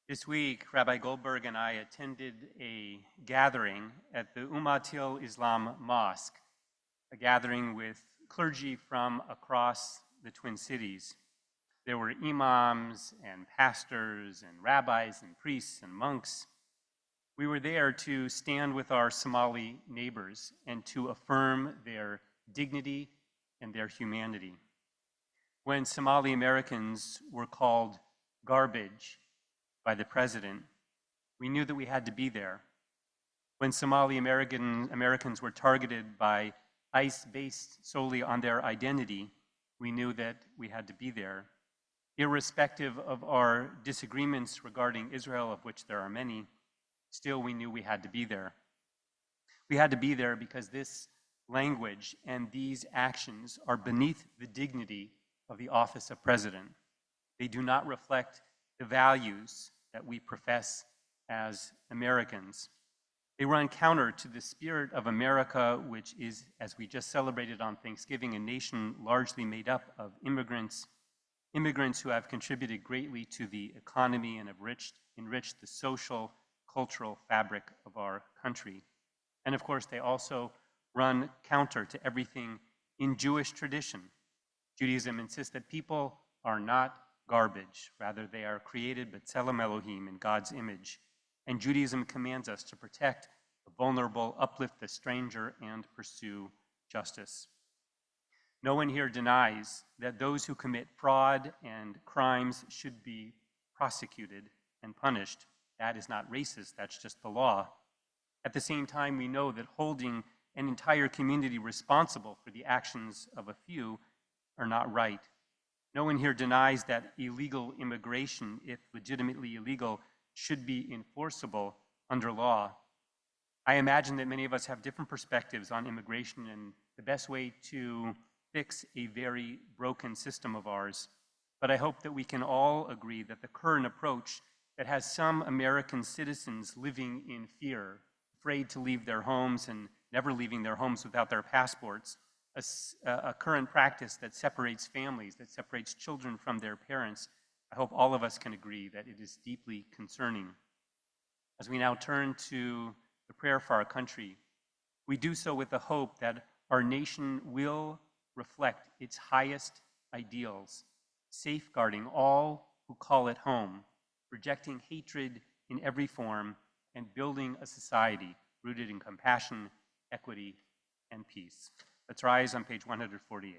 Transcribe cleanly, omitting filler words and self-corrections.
This week, Rabbi Goldberg and I attended a gathering at the Ummatil Islam Mosque, a gathering with clergy from across the Twin Cities. There were imams and pastors and rabbis and priests and monks. We were there to stand with our Somali neighbors and to affirm their dignity and their humanity. When Somali Americans were called garbage by the president, we knew that we had to be there. When Somali Americans were targeted by ICE based solely on their identity, we knew that we had to be there. Irrespective of our disagreements regarding Israel, of which there are many, still we knew we had to be there. We had to be there because this language and these actions are beneath the dignity of the office of president. They do not reflect the values that we profess as Americans. They run counter to the spirit of America, which is, as we just celebrated on Thanksgiving, a nation largely made up of immigrants who have contributed greatly to the economy and have enriched the social, cultural fabric of our country. And of course, they also run counter to everything in Jewish tradition. Judaism insists that people are not garbage. Rather, they are created b'tselem Elohim, in God's image. And Judaism commands us to protect the vulnerable, uplift the stranger, and pursue justice. No one here denies that those who commit fraud and crimes should be prosecuted and punished. That is not racist, that's just the law. At the same time, we know that holding an entire community responsible for the actions of a few are not right. No one here denies that illegal immigration, if legitimately illegal, should be enforceable under law. I imagine that many of us have different perspectives on immigration and the best way to fix a very broken system of ours. But I hope that we can all agree that the current approach that has some American citizens living in fear, afraid to leave their homes and never leaving their homes without their passports, a current practice that separates families, that separates children from their parents, I hope all of us can agree that it is deeply concerning. As we now turn to the prayer for our country, we do so with the hope that our nation will reflect its highest ideals, safeguarding all who call it home, rejecting hatred in every form, and building a society rooted in compassion, equity, and peace. Let's rise on page 148.